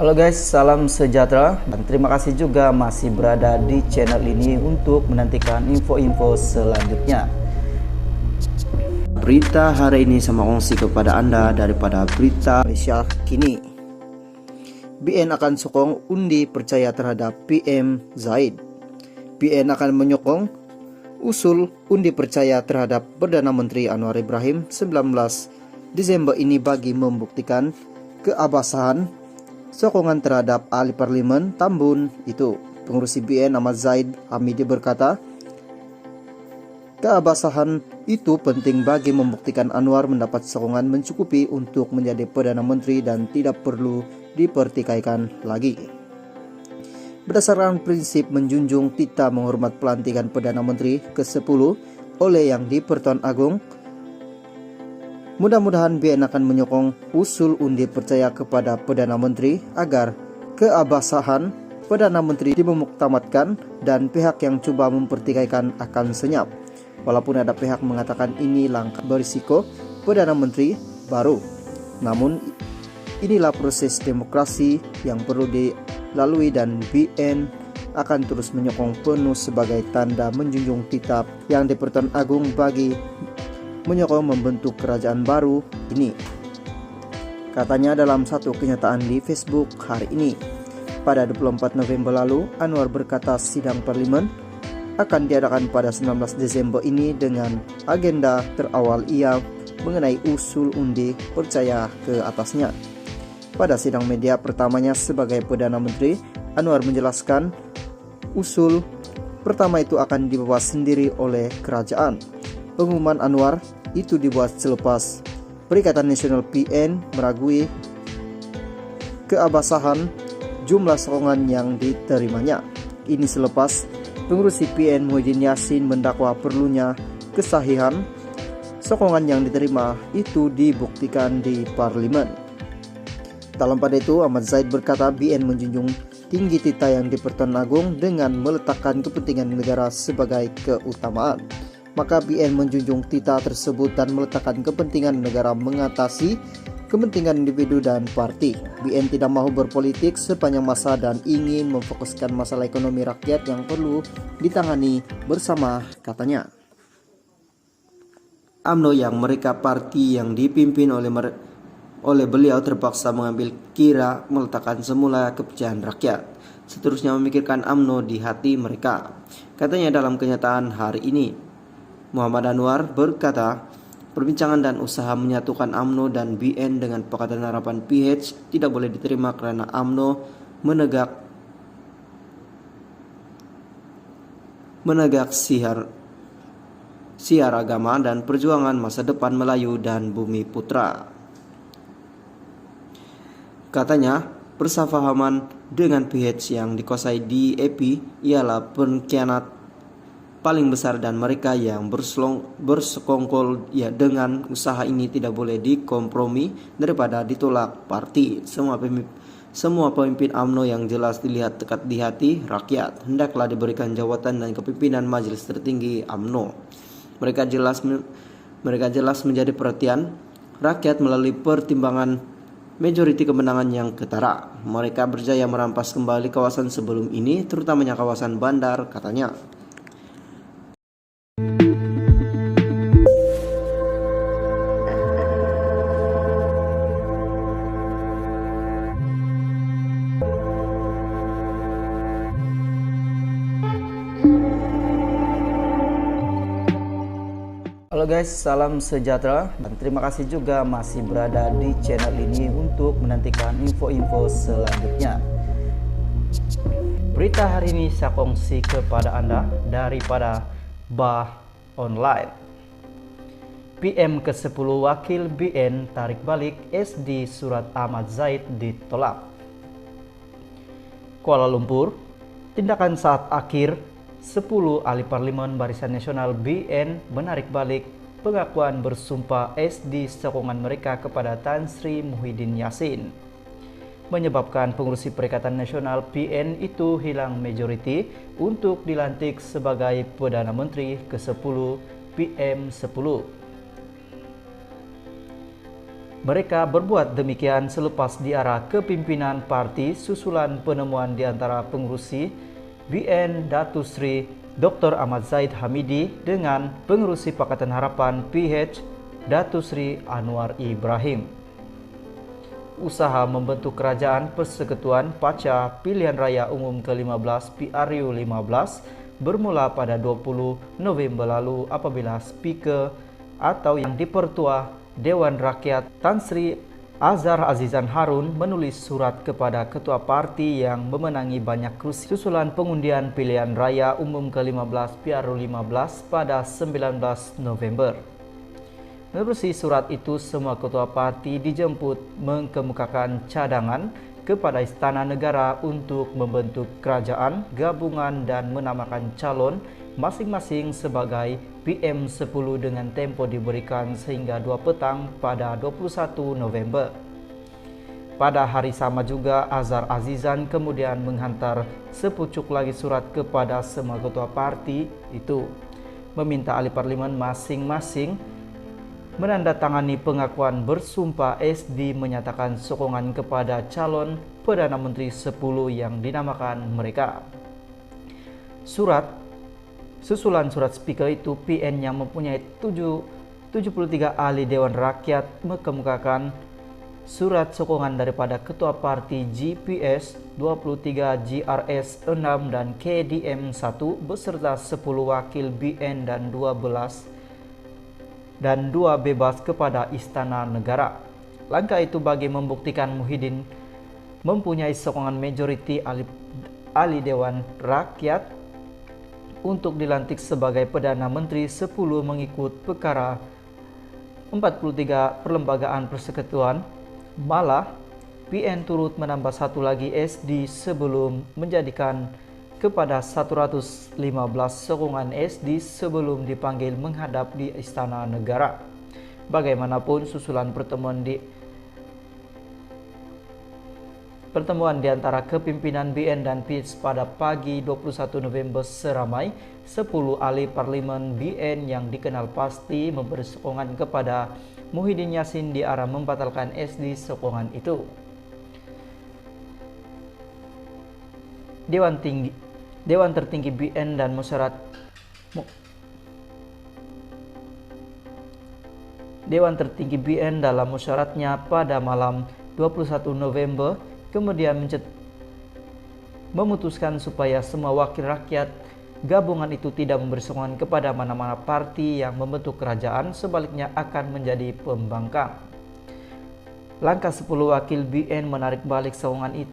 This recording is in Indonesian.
Halo guys, salam sejahtera dan terima kasih juga masih berada di channel ini untuk menantikan info-info selanjutnya. Berita hari ini sama kongsi kepada Anda daripada berita Malaysia kini. BN akan sokong undi percaya terhadap PM Zaid. BN akan menyokong usul undi percaya terhadap Perdana Menteri Anwar Ibrahim 19 Desember ini bagi membuktikan keabsahan sokongan terhadap ahli parlimen Tambun itu. Pengurus BN Ahmad Zaid Hamidi berkata, keabsahan itu penting bagi membuktikan Anwar mendapat sokongan mencukupi untuk menjadi Perdana Menteri dan tidak perlu dipertikaikan lagi. Berdasarkan prinsip menjunjung tita menghormat pelantikan Perdana Menteri ke-10 oleh Yang di-Pertuan Agong, mudah-mudahan BN akan menyokong usul undi percaya kepada Perdana Menteri agar keabsahan Perdana Menteri dimuktamadkan dan pihak yang coba mempertikaikan akan senyap. Walaupun ada pihak mengatakan ini langkah berisiko Perdana Menteri baru. Namun inilah proses demokrasi yang perlu dilalui dan BN akan terus menyokong penuh sebagai tanda menjunjung titah Yang di-Pertuan Agong bagi menyokong membentuk kerajaan baru ini. Katanya dalam satu kenyataan di Facebook hari ini. Pada 24 November lalu, Anwar berkata sidang parlimen akan diadakan pada 19 Desember ini dengan agenda terawal ia mengenai usul undi percaya ke atasnya. Pada sidang media pertamanya sebagai Perdana Menteri, Anwar menjelaskan usul pertama itu akan dibawa sendiri oleh kerajaan. Pengumuman Anwar itu dibuat selepas Perikatan Nasional PN meragui keabsahan jumlah sokongan yang diterimanya. Ini selepas pengurus PN Muhyiddin Yassin mendakwa perlunya kesahihan sokongan yang diterima itu dibuktikan di parlimen. Dalam pada itu, Ahmad Zaid berkata BN menjunjung tinggi titah Yang di-Pertuan Agong dengan meletakkan kepentingan negara sebagai keutamaan. Maka BN menjunjung titah tersebut dan meletakkan kepentingan negara mengatasi kepentingan individu dan parti. BN tidak mahu berpolitik sepanjang masa dan ingin memfokuskan masalah ekonomi rakyat yang perlu ditangani bersama, katanya. UMNO yang mereka parti yang dipimpin oleh beliau terpaksa mengambil kira meletakkan semula kepercayaan rakyat. Seterusnya memikirkan UMNO di hati mereka, katanya dalam kenyataan hari ini. Muhammad Anwar berkata, perbincangan dan usaha menyatukan UMNO dan BN dengan Pakatan Harapan PH tidak boleh diterima karena UMNO menegak siar agama dan perjuangan masa depan Melayu dan Bumi Putra. Katanya, persafahaman dengan PH yang dikuasai DAP ialah pengkhianat paling besar dan mereka yang bersekongkol dengan usaha ini tidak boleh dikompromi daripada ditolak parti. Semua pemimpin UMNO yang jelas dilihat dekat di hati rakyat hendaklah diberikan jawatan dan kepimpinan majelis tertinggi UMNO. Mereka jelas menjadi perhatian rakyat melalui pertimbangan majoriti kemenangan yang ketara. Mereka berjaya merampas kembali kawasan sebelum ini, terutamanya kawasan bandar, katanya. Halo guys, salam sejahtera dan terima kasih juga masih berada di channel ini untuk menantikan info-info selanjutnya. Berita hari ini saya kongsi kepada Anda daripada Bah Online. PM ke-10 Wakil BN tarik balik SD Surat Ahmad Zaid ditolak. Kuala Lumpur, tindakan saat akhir 10 ahli parlimen Barisan Nasional BN menarik balik pengakuan bersumpah SD sokongan mereka kepada Tan Sri Muhyiddin Yassin, menyebabkan pengurus Perikatan Nasional PN itu hilang majoriti untuk dilantik sebagai Perdana Menteri ke-10 PM10. Mereka berbuat demikian selepas diarah kepimpinan parti susulan penemuan di antara pengurusi BN Datuk Seri Dr. Ahmad Zaid Hamidi dengan pengurusi Pakatan Harapan PH Datuk Seri Anwar Ibrahim. Usaha membentuk kerajaan persekutuan pasca pilihan raya umum ke-15 PRU 15 bermula pada 20 November lalu apabila Speaker atau yang dipertua Dewan Rakyat Tan Sri Azhar Azizan Harun menulis surat kepada ketua parti yang memenangi banyak kursi susulan pengundian pilihan raya umum ke-15 PRU 15 pada 19 November. Menerusi surat itu, semua ketua parti dijemput mengemukakan cadangan kepada Istana Negara untuk membentuk kerajaan gabungan dan menamakan calon masing-masing sebagai PM10 dengan tempo diberikan sehingga 2 petang pada 21 November. Pada hari sama juga, Azhar Azizan kemudian menghantar sepucuk lagi surat kepada semua ketua parti itu, meminta ahli parlimen masing-masing menandatangani pengakuan bersumpah SD menyatakan sokongan kepada calon Perdana Menteri 10 yang dinamakan mereka. Susulan surat Speaker itu, PN yang mempunyai 73 ahli Dewan Rakyat mengemukakan surat sokongan daripada Ketua Parti GPS 23, GRS 6 dan KDM 1 beserta 10 wakil BN dan 2 bebas kepada Istana Negara. Langkah itu bagi membuktikan Muhyiddin mempunyai sokongan majoriti ahli Dewan Rakyat untuk dilantik sebagai Perdana Menteri 10 mengikut perkara 43 Perlembagaan Persekutuan. Malah, PN turut menambah satu lagi SD sebelum menjadikan kepada 115 sokongan SD sebelum dipanggil menghadap di Istana Negara. Bagaimanapun, susulan pertemuan di antara kepimpinan BN dan PIS pada pagi 21 November seramai 10 ahli parlimen BN yang dikenal pasti memberi sokongan kepada Muhyiddin Yassin di arah membatalkan SD sokongan itu. Dewan Tertinggi BN dan Dewan Tertinggi BN dalam musyaratnya pada malam 21 November kemudian memutuskan supaya semua wakil rakyat gabungan itu tidak memberi sokongan kepada mana-mana parti yang membentuk kerajaan, sebaliknya akan menjadi pembangkang. Langkah 10 wakil BN menarik balik sokongan itu